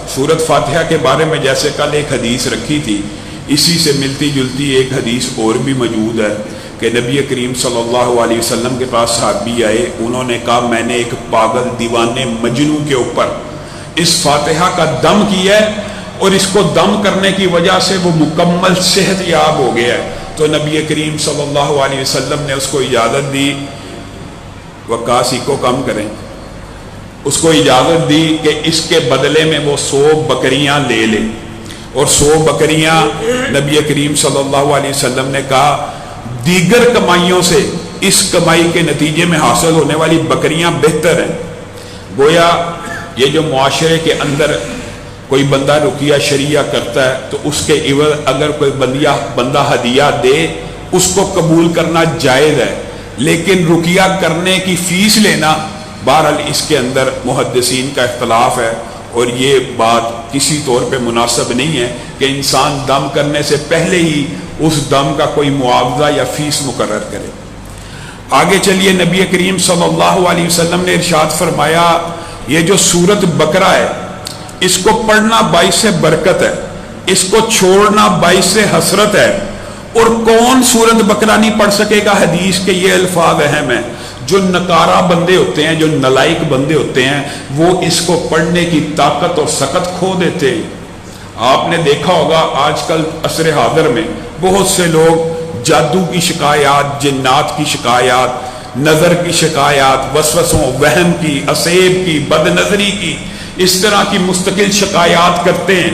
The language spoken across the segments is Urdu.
سورت فاتحہ کے بارے میں جیسے کل ایک حدیث رکھی تھی، اسی سے ملتی جلتی ایک حدیث اور بھی موجود ہے کہ نبی کریم صلی اللہ علیہ وسلم کے پاس صحابی آئے، انہوں نے کہا میں نے ایک پاگل دیوانے مجنوں کے اوپر اس فاتحہ کا دم کیا ہے اور اس کو دم کرنے کی وجہ سے وہ مکمل صحت یاب ہو گیا ہے۔ تو نبی کریم صلی اللہ علیہ وسلم نے اس کو اجازت دی، وقاصی کو کم کریں، اس کو اجازت دی کہ اس کے بدلے میں وہ 100 بکریاں لے لے، اور 100 بکریاں نبی کریم صلی اللہ علیہ وسلم نے کہا دیگر کمائیوں سے اس کمائی کے نتیجے میں حاصل ہونے والی بکریاں بہتر ہیں۔ گویا یہ جو معاشرے کے اندر کوئی بندہ رقیہ شریعہ کرتا ہے تو اس کے عوض اگر کوئی بندہ ہدیہ دے اس کو قبول کرنا جائز ہے، لیکن رقیہ کرنے کی فیس لینا بہرحال اس کے اندر محدثین کا اختلاف ہے، اور یہ بات کسی طور پہ مناسب نہیں ہے کہ انسان دم کرنے سے پہلے ہی اس دم کا کوئی معاوضہ یا فیس مقرر کرے۔ آگے چلیے، نبی کریم صلی اللہ علیہ وسلم نے ارشاد فرمایا یہ جو سورت بقرہ ہے اس کو پڑھنا باعث برکت ہے، اس کو چھوڑنا باعث حسرت ہے، اور کون سورت بقرہ نہیں پڑھ سکے گا؟ حدیث کے یہ الفاظ اہم ہیں، جو نکارہ بندے ہوتے ہیں، جو نلائق بندے ہوتے ہیں، وہ اس کو پڑھنے کی طاقت اور سکت کھو دیتے ہیں۔ آپ نے دیکھا ہوگا آج کل عصر حاضر میں بہت سے لوگ جادو کی شکایات، جنات کی شکایات، نظر کی شکایات، وسوسوں، وہم کی، عصیب کی، بد نظری کی، اس طرح کی مستقل شکایات کرتے ہیں۔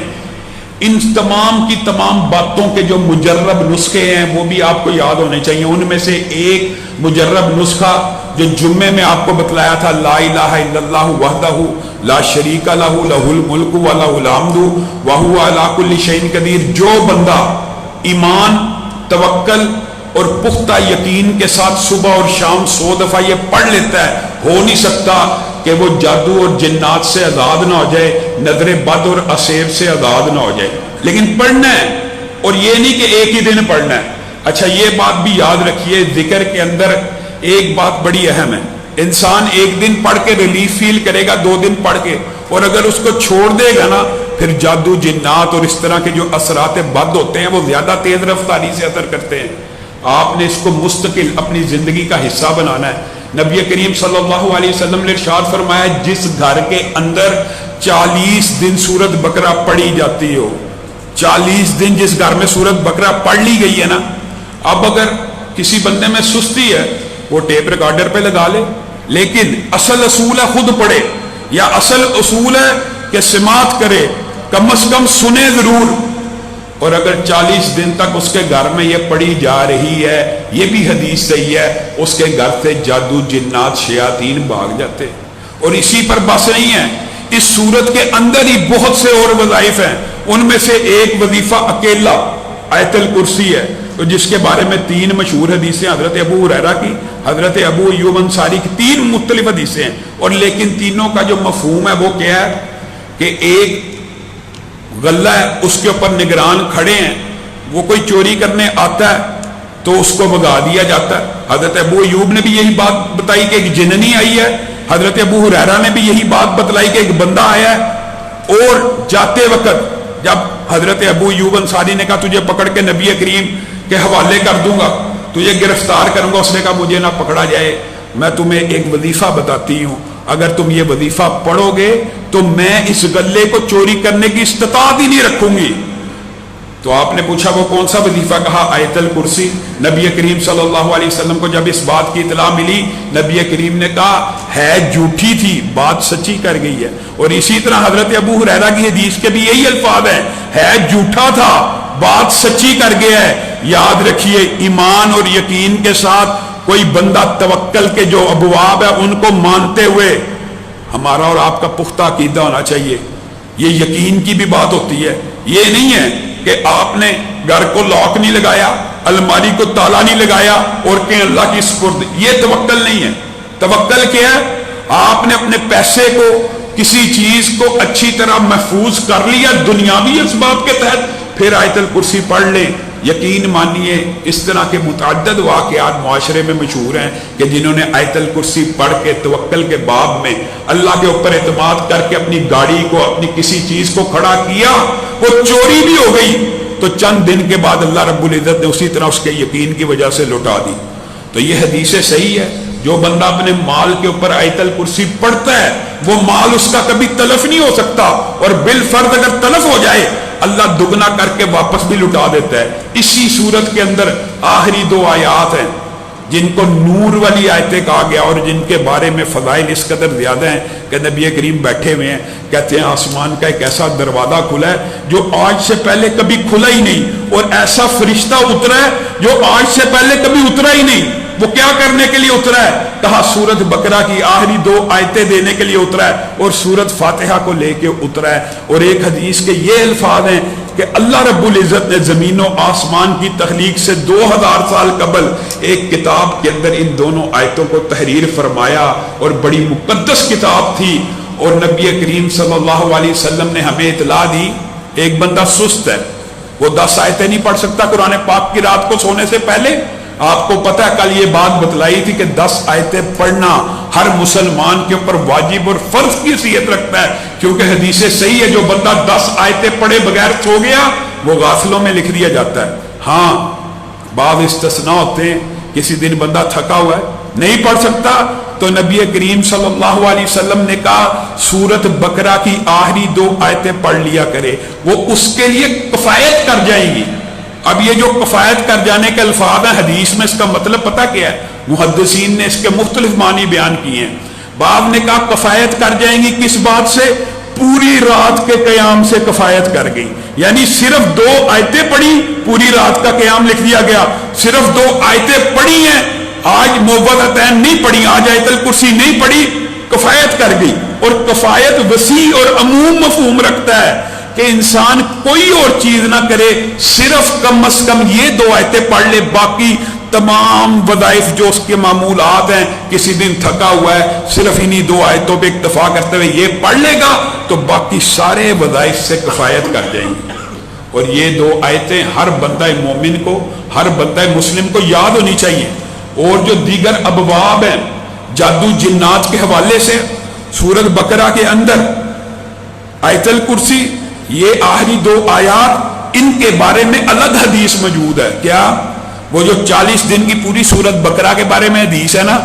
ان تمام کی تمام باتوں کے جو مجرب نسخے ہیں وہ بھی آپ کو یاد ہونے چاہیے۔ ان میں سے ایک مجرب نسخہ جو جمعے میں آپ کو بتلایا تھا، لا الہ الا اللہ وحدہ لا شریک لہ لہ الملک و لہ الحمد وہو علی کل شیء قدیر۔ جو بندہ ایمان، توکل اور پختہ یقین کے ساتھ صبح اور شام 100 دفعہ یہ پڑھ لیتا ہے، ہو نہیں سکتا کہ وہ جادو اور جنات سے آزاد نہ ہو جائے، نظر بد اور عصیب سے آزاد نہ ہو جائے۔ لیکن پڑھنا ہے، اور یہ نہیں کہ ایک ہی دن پڑھنا ہے۔ اچھا یہ بات بھی یاد رکھیے، ذکر کے اندر ایک بات بڑی اہم ہے، انسان ایک دن پڑھ کے ریلیف فیل کرے گا، 2 دن پڑھ کے، اور اگر اس کو چھوڑ دے گا نا پھر جادو، جنات اور اس طرح کے جو اثرات بد ہوتے ہیں وہ زیادہ تیز رفتاری سے اثر کرتے ہیں۔ آپ نے اس کو مستقل اپنی زندگی کا حصہ بنانا ہے۔ نبی کریم صلی اللہ علیہ وسلم نے ارشاد فرمایا جس گھر کے اندر 40 دن سورت بقرہ پڑھی جاتی ہو، 40 دن جس گھر میں سورت بقرہ پڑھ لی گئی ہے نا، اب اگر کسی بندے میں سستی ہے وہ ٹیپ ریکارڈر پہ لگا لے، لیکن اصل اصول ہے خود پڑھے، یا اصل اصول ہے کہ سماعت کرے، کم از کم سنے ضرور۔ اور اگر 40 دن تک اس کے گھر میں یہ پڑھی جا رہی ہے، یہ بھی حدیث صحیح ہے، اس کے گھر سے جادو، جنات، شیاطین بھاگ جاتے۔ اور اسی پر بس نہیں ہے، اس صورت کے اندر ہی بہت سے اور وظائف ہیں، ان میں سے ایک وظیفہ اکیلا آیت الکرسی ہے، جس کے بارے میں 3 مشہور حدیثیں حضرت ابو ہریرہ کی، حضرت ابو ایوب انصاری کی، 3 مختلف حدیثیں ہیں، اور لیکن تینوں کا جو مفہوم ہے وہ کیا ہے کہ ایک غلہ ہے، اس کے اوپر نگران کھڑے ہیں، وہ کوئی چوری کرنے آتا ہے تو اس کو بھگا دیا جاتا ہے۔ حضرت ابو ایوب نے بھی یہی بات بتائی کہ ایک جننی آئی ہے، حضرت ابو ہریرہ نے بھی یہی بات بتلائی کہ ایک بندہ آیا ہے، اور جاتے وقت جب حضرت ابو ایوب انصاری نے کہا تجھے پکڑ کے نبی کریم کے حوالے کر دوں گا، تجھے گرفتار کروں گا، اس نے کہا مجھے نہ پکڑا جائے، میں تمہیں ایک وظیفہ بتاتی ہوں، اگر تم یہ وظیفہ پڑھو گے تو میں اس غلے کو چوری کرنے کی استطاعت ہی نہیں رکھوں گی۔ تو آپ نے پوچھا وہ کون سا وظیفہ؟ کہا آیت الکرسی۔ نبی کریم صلی اللہ علیہ وسلم کو جب اس بات کی اطلاع ملی، نبی کریم نے کہا ہے جھوٹی تھی، بات سچی کر گئی ہے۔ اور اسی طرح حضرت ابو ہریرہ کی حدیث کے بھی یہی الفاظ ہیں، ہے جھوٹا تھا، بات سچی کر گیا ہے۔ یاد رکھیے ایمان اور یقین کے ساتھ کوئی بندہ توکل کے جو ابواب ہے ان کو مانتے ہوئے، ہمارا اور آپ کا پختہ عقیدہ ہونا چاہیے، یہ یقین کی بھی بات ہوتی ہے۔ یہ نہیں ہے کہ آپ نے گھر کو لاک نہیں لگایا، الماری کو تالا نہیں لگایا اور کہ اللہ کی سپرد، یہ توکل نہیں ہے۔ توکل کیا ہے؟ آپ نے اپنے پیسے کو، کسی چیز کو اچھی طرح محفوظ کر لیا دنیاوی اسباب کے تحت، پھر آیت الکرسی پڑھ لیں یقین مانیے اس طرح کے متعدد واقعات معاشرے میں مشہور ہیں کہ جنہوں نے آیت الکرسی پڑھ کے توکل کے باب میں اللہ کے اوپر اعتماد کر کے اپنی گاڑی کو اپنی کسی چیز کو کھڑا کیا، وہ چوری بھی ہو گئی تو چند دن کے بعد اللہ رب العزت نے اسی طرح اس کے یقین کی وجہ سے لوٹا دی۔ تو یہ حدیث صحیح ہے، جو بندہ اپنے مال کے اوپر آیت الکرسی پڑھتا ہے وہ مال اس کا کبھی تلف نہیں ہو سکتا، اور بالفرض اگر تلف ہو جائے اللہ دگنا کر کے واپس بھی لٹا دیتا ہے۔ اسی صورت کے اندر آخری دو آیات ہیں جن کو نور والی آیتیں کہا گیا اور جن کے بارے میں فضائل اس قدر زیادہ ہیں کہ نبی کریم بیٹھے ہوئے ہیں، کہتے ہیں آسمان کا ایک ایسا دروازہ کھلا ہے جو آج سے پہلے کبھی کھلا ہی نہیں، اور ایسا فرشتہ اترا ہے جو آج سے پہلے کبھی اترا ہی نہیں۔ وہ کیا کرنے کے لیے اترا ہے؟ کہا سورت بقرہ کی آخری دو آیتیں دینے کے لیے اترا ہے اور سورت فاتحہ کو لے کے اترا ہے۔ اور ایک حدیث کے یہ الفاظ ہیں کہ اللہ رب العزت نے زمین و آسمان کی تخلیق سے 2000 سال قبل ایک کتاب کے اندر ان دونوں آیتوں کو تحریر فرمایا، اور بڑی مقدس کتاب تھی۔ اور نبی کریم صلی اللہ علیہ وسلم نے ہمیں اطلاع دی، ایک بندہ سست ہے، وہ 10 آیتیں نہیں پڑھ سکتا قرآن پاک کی رات کو سونے سے پہلے۔ آپ کو پتہ ہے کل یہ بات بتلائی تھی کہ 10 آیتیں پڑھنا ہر مسلمان کے اوپر واجب اور فرض کی حیثیت رکھتا ہے، کیونکہ حدیث صحیح ہے جو بندہ 10 آیتیں پڑھے بغیر سو گیا وہ غافلوں میں لکھ دیا جاتا ہے۔ ہاں بعض استثناء ہوتے ہیں، کسی دن بندہ تھکا ہوا ہے نہیں پڑھ سکتا تو نبی کریم صلی اللہ علیہ وسلم نے کہا سورت بقرہ کی آخری 2 آیتیں پڑھ لیا کرے، وہ اس کے لیے کفایت کر جائیں گی۔ اب یہ جو کفایت کر جانے کے الفاظ ہیں حدیث میں اس کا مطلب پتہ کیا ہے؟ محدثین نے اس کے مختلف معنی بیان کیے ہیں۔ بعض نے کہا کفایت کر جائیں گی کس بات سے؟ پوری رات کے قیام سے کفایت کر گئی، یعنی صرف 2 آیتیں پڑھی پوری رات کا قیام لکھ دیا گیا، صرف 2 آیتیں پڑھی ہیں، آج موعظتین نہیں پڑھی، آج آیت الکرسی نہیں پڑھی، کفایت کر گئی۔ اور کفایت وسیع اور عموم مفہوم رکھتا ہے کہ انسان کوئی اور چیز نہ کرے، صرف کم از کم یہ 2 آیتیں پڑھ لے، باقی تمام وظائف جو اس کے معمولات ہیں، کسی دن تھکا ہوا ہے صرف انہی 2 آیتوں پہ اکتفا کرتے ہوئے یہ پڑھ لے گا تو باقی سارے وظائف سے کفایت کر جائیں گی۔ اور یہ 2 آیتیں ہر بندہ مومن کو، ہر بندہ مسلم کو یاد ہونی چاہیے۔ اور جو دیگر ابواب ہیں جادو جنات کے حوالے سے سورت بقرہ کے اندر آیت الکرسی، یہ آخری 2 آیات، ان کے بارے میں الگ حدیث موجود ہے۔ کیا؟ وہ جو 40 دن کی پوری سورت بقرہ کے بارے میں حدیث ہے نا،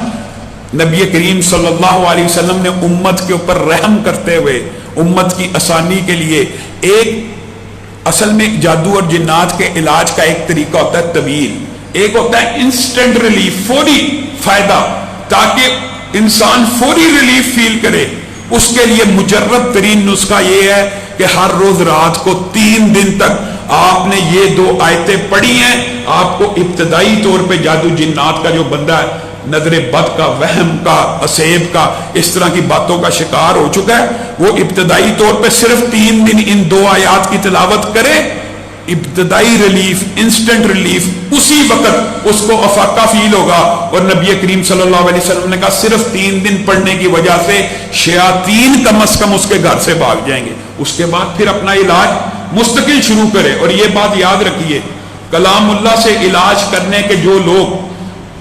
نبی کریم صلی اللہ علیہ وسلم نے امت کے اوپر رحم کرتے ہوئے امت کی آسانی کے لیے ایک اصل میں جادو اور جنات کے علاج کا ایک طریقہ ہوتا ہے طویل، ایک ہوتا ہے انسٹنٹ ریلیف، فوری فائدہ، تاکہ انسان فوری ریلیف فیل کرے۔ اس کے لیے مجرب ترین نسخہ یہ ہے کہ ہر روز رات کو 3 دن تک آپ نے یہ 2 آیتیں پڑھی ہیں، آپ کو ابتدائی طور پہ جادو جنات کا جو بندہ ہے نظر بد کا، وہم کا، اسیب کا، اس طرح کی باتوں کا شکار ہو چکا ہے، وہ ابتدائی طور پہ صرف 3 دن ان 2 آیات کی تلاوت کرے، ابتدائی ریلیف، انسٹنٹ ریلیف، اسی وقت اس کو افاقہ فیل ہوگا۔ اور نبی کریم صلی اللہ علیہ وسلم نے کہا صرف 3 دن پڑھنے کی وجہ سے شیاطین کم از کم اس کے گھر سے بھاگ جائیں گے۔ اس کے بعد پھر اپنا علاج مستقل شروع کرے۔ اور یہ بات یاد رکھیے، کلام اللہ سے علاج کرنے کے جو لوگ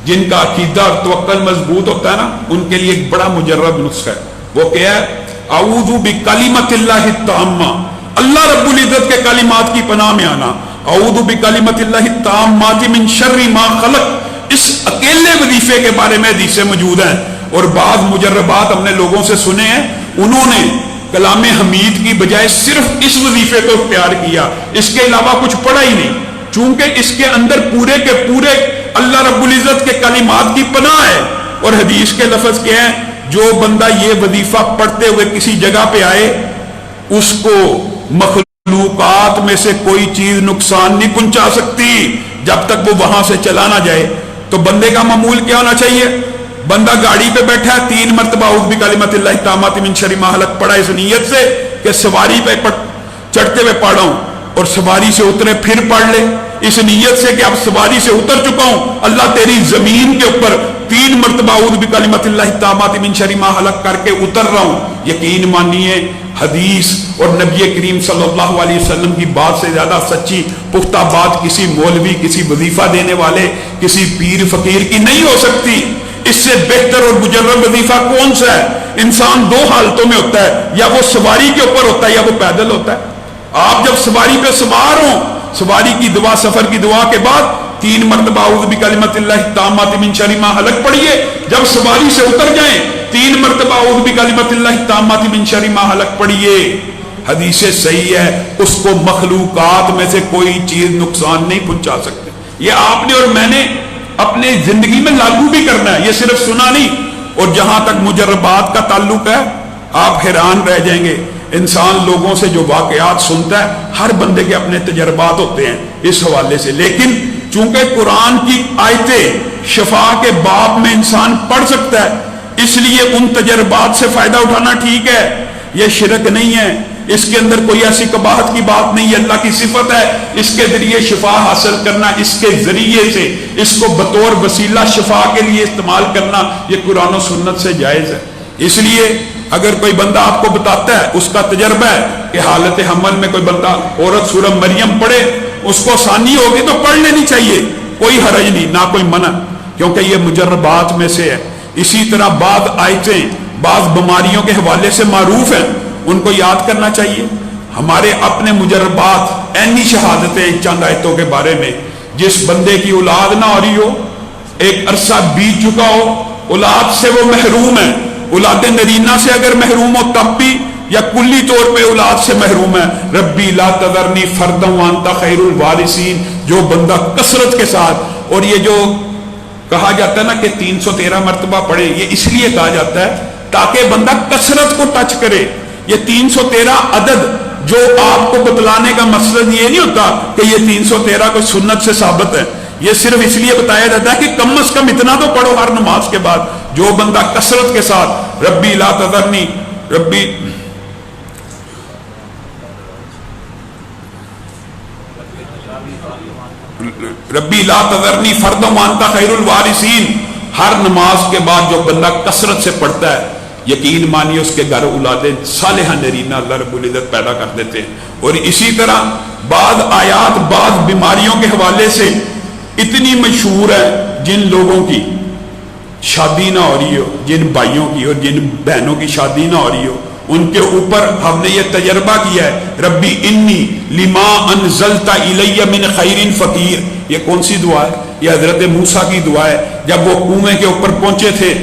جن کا عقیدہ اور توکل مضبوط ہوتا ہے نا، ان کے لیے ایک بڑا مجرب نسخہ ہے، وہ کیا ہے؟ اعوذ بکلمۃ اللہ التامہ، اللہ رب العزت کے کلمات کی پناہ میں آنا۔ اعوذ بکلمۃ اللہ التامۃ من شر ما خلق، اس اکیلے وظیفے کے بارے میں حدیثیں موجود ہیں۔ اور بعض مجربات ہم نے لوگوں سے سنے ہیں، انہوں نے کلام حمید کی بجائے صرف اس وظیفے کو اختیار کیا، اس کے علاوہ کچھ پڑھا ہی نہیں، چونکہ اس کے اندر پورے کے پورے اللہ رب العزت کے کلمات کی پناہ ہے۔ اور حدیث کے لفظ کیا ہیں؟ جو بندہ یہ وظیفہ پڑھتے ہوئے کسی جگہ پہ آئے، اس کو مخلوقات میں سے کوئی چیز نقصان نہیں پہنچا سکتی جب تک وہ وہاں سے چلا نہ جائے۔ تو بندے کا معمول کیا ہونا چاہیے؟ بندہ گاڑی پہ بیٹھا ہے، 3 مرتبہ اعوذ بکلمۃ اللہ التامۃ من شر ما خلق پڑھا اس نیت سے کہ سواری پہ چڑھتے ہوئے پڑھا ہوں، اور سواری سے اترے پھر پڑھ لے اس نیت سے کہ اب سواری سے اتر چکا ہوں، اللہ تیری زمین کے اوپر 3 مرتبہ اعوذ بکلمۃ اللہ التامۃ من شر ما خلق کر کے اتر رہا ہوں۔ یقین مانیے حدیث اور نبی کریم صلی اللہ علیہ وسلم کی بات سے زیادہ سچی پختہ بات کسی مولوی، کسی وظیفہ دینے والے، کسی پیر فقیر کی نہیں ہو سکتی۔ اس سے بہتر اور مجرب وظیفہ کون سا ہے؟ انسان دو حالتوں میں ہوتا ہے، یا وہ سواری کے اوپر ہوتا ہے یا وہ پیدل ہوتا ہے۔ آپ جب سواری پہ سوار ہوں، سواری کی دعا، سفر کی دعا کے بعد 3 مرتبہ اعوذ بکلمۃ اللہ التامۃ من شر ما خلق پڑھیے۔ جب سواری سے اتر جائیں 3 مرتبہ اعوذ بکلمۃ اللہ التامۃ من شر ما خلق پڑھیے۔ حدیث صحیح ہے، اس کو مخلوقات میں سے کوئی چیز نقصان نہیں پہنچا سکتے۔ یہ آپ نے اور میں نے اپنے زندگی میں لاگو بھی کرنا ہے، یہ صرف سنا نہیں۔ اور جہاں تک مجربات کا تعلق ہے، آپ حیران رہ جائیں گے۔ انسان لوگوں سے جو واقعات سنتا ہے، ہر بندے کے اپنے تجربات ہوتے ہیں اس حوالے سے، لیکن چونکہ قرآن کی آیتیں شفا کے باب میں انسان پڑھ سکتا ہے، اس لیے ان تجربات سے فائدہ اٹھانا ٹھیک ہے۔ یہ شرک نہیں ہے، اس کے اندر کوئی ایسی قباحت کی بات نہیں ہے، اللہ کی صفت ہے۔ اس کے ذریعے شفا حاصل کرنا، اس کے ذریعے سے اس کو بطور وسیلہ شفا کے لیے استعمال کرنا، یہ قرآن و سنت سے جائز ہے۔ اس لیے اگر کوئی بندہ آپ کو بتاتا ہے، اس کا تجربہ ہے کہ حالت حمل میں کوئی بندہ عورت سورہ مریم پڑھے، اس کو آسانی ہوگی تو پڑھ لینی چاہیے، کوئی حرج نہیں، نہ کوئی منع، کیونکہ یہ مجربات میں سے ہے۔ اسی طرح بعض آیتیں بعض بیماریوں کے حوالے سے معروف ہیں، ان کو یاد کرنا چاہیے۔ ہمارے اپنے مجربات، عینی شہادتیں چند آیتوں کے بارے میں، جس بندے کی اولاد نہ ہو رہی ہو، ایک عرصہ بیت چکا ہو، اولاد سے وہ محروم ہے، اولاد نرینہ سے اگر محروم ہو تب بھی، یا کلی طور پہ اولاد سے محروم ہے، ربی لا تذرنی فردا وانت خیر الوارثین، جو بندہ کثرت کے ساتھ، اور یہ جو کہا جاتا ہے نا کہ 313 مرتبہ پڑھے، یہ اس لیے کہا جاتا ہے تاکہ بندہ کثرت کو ٹچ کرے۔ یہ 313 عدد جو آپ کو بتلانے کا مقصد یہ نہیں ہوتا کہ یہ 313 کو سنت سے ثابت ہے، یہ صرف اس لیے بتایا جاتا ہے کہ کم از کم اتنا تو پڑھو ہر نماز کے بعد۔ جو بندہ کثرت کے ساتھ ربی لا تذرنی، ربی لا تذرنی فردا وانت خیر الوارثین، ہر نماز کے بعد جو بندہ کثرت سے پڑھتا ہے، یقین مانیے اس کے گھر اولادیں صالحہ نرینہ اللہ رب العزت پیدا کر دیتے ہیں۔ اور اسی طرح بعض آیات بعض بیماریوں کے حوالے سے اتنی مشہور ہے، جن لوگوں کی شادی نہ ہو رہی ہو، جن بھائیوں کی اور جن بہنوں کی شادی نہ ہو رہی ہو، ان کے اوپر ہم نے یہ تجربہ کیا ہے، ربی انی لما انزلت الی من خیر فقیر۔ یہ کون سی دعا ہے؟ یہ حضرت موسیٰ کی دعا ہے۔ جب وہ کنویں کے اوپر پہنچے تھے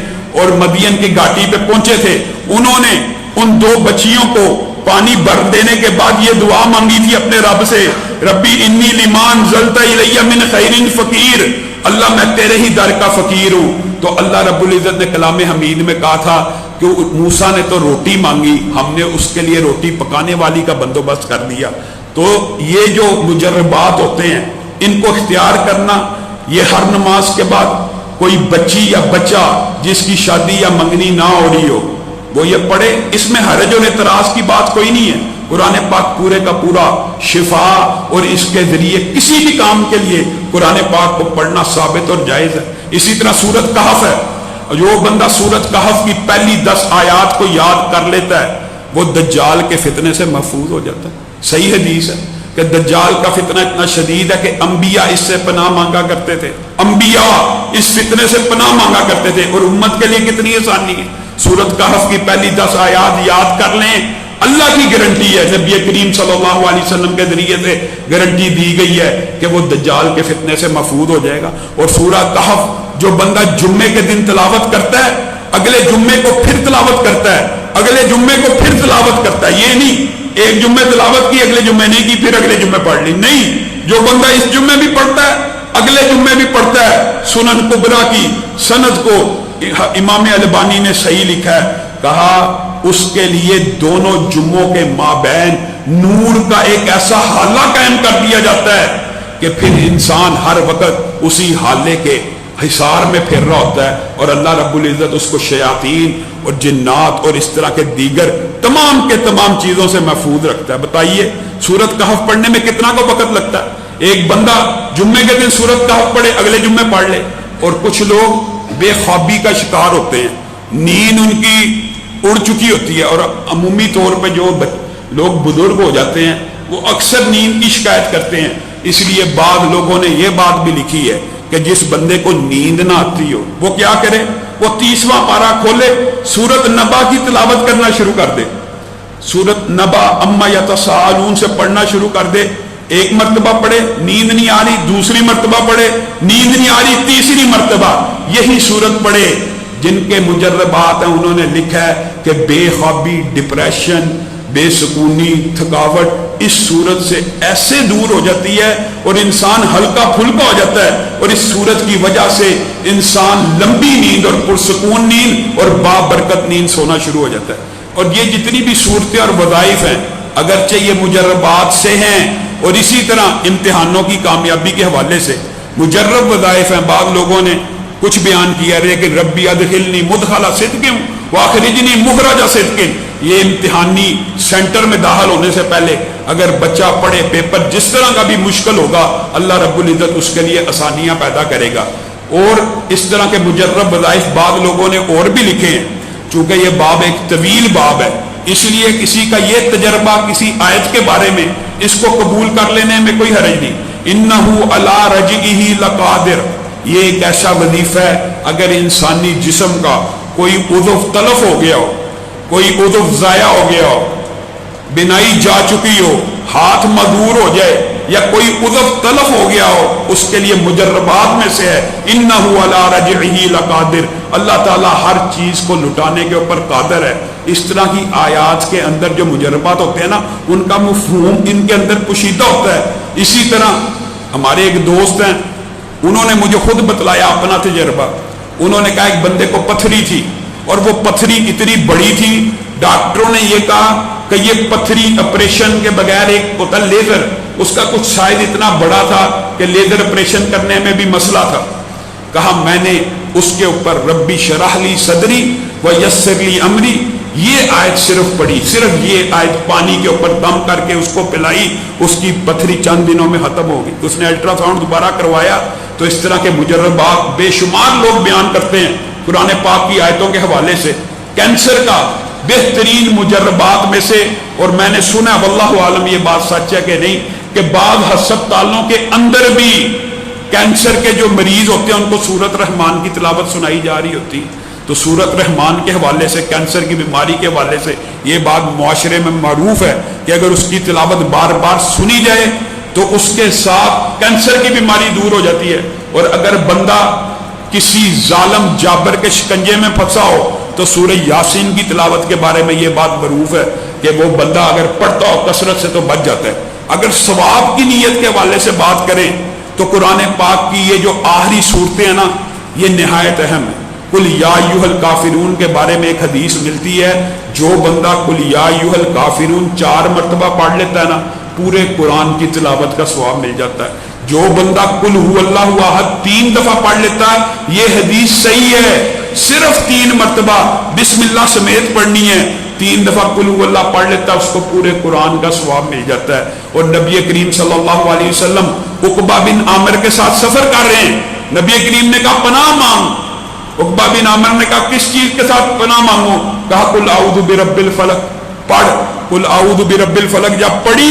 اور مدین کی گھاٹی پہ پہنچے تھے، انہوں نے ان 2 بچیوں کو پانی بھر دینے کے بعد یہ دعا مانگی تھی اپنے رب سے، ربی انی لما انزلت الی من خیر فقیر، اللہ میں تیرے ہی در کا فقیر ہوں۔ تو اللہ رب العزت نے کلام حمید میں کہا تھا کہ موسیٰ نے تو روٹی مانگی، ہم نے اس کے لیے روٹی پکانے والی کا بندوبست کر دیا۔ تو یہ جو مجربات ہوتے ہیں، ان کو اختیار کرنا، یہ ہر نماز کے بعد کوئی بچی یا بچہ جس کی شادی یا منگنی نہ ہو رہی ہو وہ یہ پڑھے، اس میں حرج اور اعتراض کی بات کوئی نہیں ہے۔ قرآن پاک پورے کا پورا شفا اور اس کے ذریعے کسی بھی کام کے لیے قرآن پاک کو پڑھنا ثابت اور جائز ہے۔ اسی طرح سورت کہف ہے، جو بندہ سورت کہف کی پہلی 10 آیات کو یاد کر لیتا ہے، وہ دجال کے فتنے سے محفوظ ہو جاتا ہے۔ صحیح حدیث ہے کہ دجال کا فتنہ اتنا شدید ہے کہ انبیاء اس سے پناہ مانگا کرتے تھے، انبیاء اس فتنے سے پناہ مانگا کرتے تھے، اور امت کے لیے کتنی آسانی ہے۔ سورت کہف کی پہلی 10 آیات یاد کر لیں، اللہ کی گارنٹی ہے، نبی کریم صلی اللہ علیہ وسلم کے ذریعے سے گارنٹی دی گئی ہے کہ وہ دجال کے فتنے سے محفوظ ہو جائے گا۔ اور سورہ کہف جو بندہ جمعے کے دن تلاوت کرتا ہے، اگلے جمعے کو پھر تلاوت کرتا ہے، اگلے جمعے کو پھر تلاوت کرتا ہے، یہ نہیں ایک جمعے تلاوت کی اگلے جمعے نہیں کی پھر اگلے جمعے پڑھ لی، نہیں، جو بندہ اس جمعے بھی پڑھتا ہے اگلے جمعے بھی پڑھتا ہے۔ سنن کبریٰ کی سند کو امام البانی نے صحیح لکھا ہے، کہا اس کے لیے دونوں جمعوں کے مابین نور کا ایک ایسا حالہ قائم کر دیا جاتا ہے کہ پھر انسان ہر وقت اسی حالے کے حصار میں پھر رہا ہوتا ہے، اور اللہ رب العزت اس کو شیاطین اور جنات اور اس طرح کے دیگر تمام کے تمام چیزوں سے محفوظ رکھتا ہے۔ بتائیے سورت کہف پڑھنے میں کتنا کو وقت لگتا ہے؟ ایک بندہ جمعے کے دن سورت کہف پڑھے، اگلے جمعے پڑھ لے۔ اور کچھ لوگ بے خوابی کا شکار ہوتے ہیں، نیند ان کی اڑ چکی ہوتی ہے، اور عمومی طور پہ جو لوگ بزرگ ہو جاتے ہیں وہ اکثر نیند کی شکایت کرتے ہیں، اس لیے بعض لوگوں نے یہ بات بھی لکھی ہے کہ جس بندے کو نیند نہ آتی ہو وہ کیا کرے، وہ 30واں پارہ کھولے، سورۃ نبا کی تلاوت کرنا شروع کر دے، سورۃ نبا اما یتساءلون سے پڑھنا شروع کر دے، ایک مرتبہ پڑھے نیند نہیں آ رہی، دوسری مرتبہ پڑھے نیند نہیں آ رہی، تیسری مرتبہ یہی سورت پڑھے۔ جن کے مجربات ہیں انہوں نے لکھا ہے کہ بے خوابی، ڈپریشن، بے سکونی، تھکاوٹ اس سورت سے ایسے دور ہو جاتی ہے اور انسان ہلکا پھلکا ہو جاتا ہے، اور اس سورت کی وجہ سے انسان لمبی نیند اور پرسکون نیند اور بابرکت نیند سونا شروع ہو جاتا ہے۔ اور یہ جتنی بھی صورتیں اور وظائف ہیں اگرچہ یہ مجربات سے ہیں، اور اسی طرح امتحانوں کی کامیابی کے حوالے سے مجرب وظائف ہیں، بعض لوگوں نے کچھ بیان کیا رہے کہ ربی ادخلنی مدخل صدق واخرجنی مخرج صدق، یہ امتحانی سینٹر میں داخل ہونے سے پہلے اگر بچہ پڑھے پیپر جس طرح کا بھی مشکل ہوگا اللہ رب العزت اس کے لیے آسانیاں پیدا کرے گا۔ اور اس طرح کے مجرب وظائف بعض لوگوں نے اور بھی لکھے ہیں، چونکہ یہ باب ایک طویل باب ہے اس لیے کسی کا یہ تجربہ کسی آیت کے بارے میں اس کو قبول کر لینے میں کوئی حرج نہیں۔ انہ علی رجعہ لقادر، یہ ایک ایسا وظیفہ ہے اگر انسانی جسم کا کوئی عضو تلف ہو گیا ہو، کوئی عضو ضائع ہو گیا ہو، بینائی جا چکی ہو، ہاتھ مدور ہو جائے یا کوئی عضو تلف ہو گیا ہو، اس کے لیے مجربات میں سے ہے انہ علی رجعہ لقادر، اللہ تعالیٰ ہر چیز کو لٹانے کے اوپر قادر ہے۔ اس طرح کی آیات کے اندر جو مجربات ہوتے ہیں نا ان کا مفہوم ان کے اندر پوشیدہ ہوتا ہے۔ اسی طرح ہمارے ایک دوست ہیں، انہوں نے مجھے خود بتلایا اپنا تجربہ، انہوں نے کہا ایک بندے کو پتھری تھی اور وہ پتھری اتنی بڑی تھی، ڈاکٹروں نے یہ کہا کہ یہ پتھری آپریشن کے بغیر ایک ہوتا لیزر، اس کا کچھ شاید اتنا بڑا تھا کہ لیزر آپریشن کرنے میں بھی مسئلہ تھا۔ کہا میں نے اس کے اوپر ربی شرح لی صدری ویسر لی امری، یہ آیت صرف پڑھی، صرف یہ آیت پانی کے اوپر دم کر کے اس کو پلائی، اس کی پتھری چند دنوں میں ختم ہو گئی۔ اس نے الٹرا ساؤنڈ دوبارہ کروایا تو اس طرح کے مجربات بے شمار لوگ بیان کرتے ہیں قرآن پاک کی آیتوں کے حوالے سے۔ کینسر کا بہترین مجربات میں سے، اور میں نے سنا واللہ عالم یہ بات سچ ہے کہ نہیں، کہ بعض ہسپتالوں کے اندر بھی کینسر کے جو مریض ہوتے ہیں ان کو سورۃ رحمان کی تلاوت سنائی جا رہی ہوتی، تو سورۃ رحمان کے حوالے سے، کینسر کی بیماری کے حوالے سے یہ بات معاشرے میں معروف ہے کہ اگر اس کی تلاوت بار بار سنی جائے تو اس کے ساتھ کینسر کی بیماری دور ہو جاتی ہے۔ اور اگر بندہ کسی ظالم جابر کے شکنجے میں پھنسا ہو تو سورہ یاسین کی تلاوت کے بارے میں یہ بات معروف ہے کہ وہ بندہ اگر پڑھتا ہو کثرت سے تو بچ جاتا ہے۔ اگر ثواب کی نیت کے حوالے سے بات کریں تو قرآن پاک کی یہ جو آخری صورتیں ہیں نا یہ نہایت اہم ہے۔ قل یا ایھا الکافرون کے بارے میں ایک حدیث ملتی ہے، جو بندہ قل یا ایھا الکافرون 4 مرتبہ پڑھ لیتا ہے نا پورے قرآن کی تلاوت کا ثواب مل جاتا ہے۔ جو بندہ قل ھو اللہ احد 3 دفعہ پڑھ لیتا ہے، یہ حدیث صحیح ہے، صرف 3 مرتبہ بسم اللہ سمیت پڑھنی ہے، 3 دفعہ قل ھو اللہ پڑھ لیتا ہے اس کو پورے قرآن کا ثواب مل جاتا ہے۔ اور نبی کریم صلی اللہ علیہ وسلم عقبہ بن عامر کے ساتھ سفر کر رہے ہیں، نبی کریم نے کہا پناہ مانگ، عقبہ بن عامر نے کہا کس چیز کے ساتھ پناہ مانگو؟ کہا قل اعوذ برب الفلق، پڑھ قل اعوذ برب الفلق۔ جب پڑھی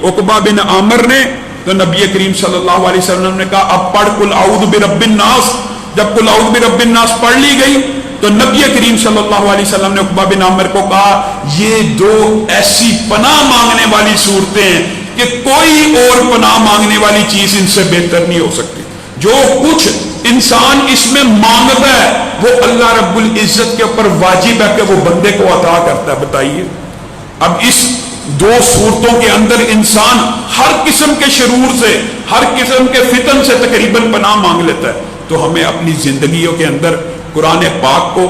عقبہ بن عامر نے تو نبی کریم صلی اللہ علیہ وسلم نے کہا اب پڑھ قل اعوذ برب الناس۔ جب قل اعوذ برب الناس پڑھ لی گئی تو نبی کریم صلی اللہ علیہ وسلم نے عقبہ بن عامر کو کہا یہ 2 ایسی پناہ مانگنے والی صورتیں ہیں کہ کوئی اور پناہ مانگنے والی چیز ان سے بہتر نہیں ہو سکتی۔ جو کچھ انسان اس میں مانگتا ہے وہ اللہ رب العزت کے اوپر واجب ہے کہ وہ بندے کو عطا کرتا ہے۔ بتائیے اب اس 2 صورتوں کے اندر انسان ہر قسم کے شرور سے، ہر قسم کے فتن سے تقریباً پناہ مانگ لیتا ہے۔ تو ہمیں اپنی زندگیوں کے اندر قرآن پاک کو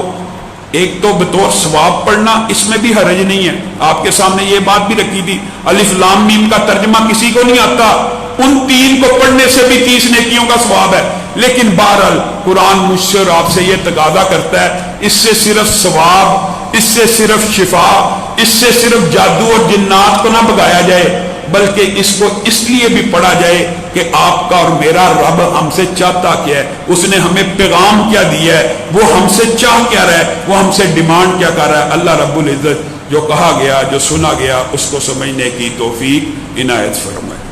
ایک تو بطور ثواب پڑھنا، اس میں بھی حرج نہیں ہے۔ آپ کے سامنے یہ بات بھی رکھی تھی الف لام میم کا ترجمہ کسی کو نہیں آتا، ان 3 کو پڑھنے سے بھی 30 نیکیوں کا ثواب ہے۔ لیکن بہرحال قرآن مجھ سے اور آپ سے یہ تقاضا کرتا ہے اس سے صرف ثواب، اس سے صرف شفا، اس سے صرف جادو اور جنات کو نہ بگایا جائے، بلکہ اس کو اس لیے بھی پڑھا جائے کہ آپ کا اور میرا رب ہم سے چاہتا کیا ہے، اس نے ہمیں پیغام کیا دیا ہے، وہ ہم سے چاہ کیا رہا ہے، وہ ہم سے ڈیمانڈ کیا کر رہا ہے۔ اللہ رب العزت جو کہا گیا، جو سنا گیا، اس کو سمجھنے کی توفیق عنایت فرمائے۔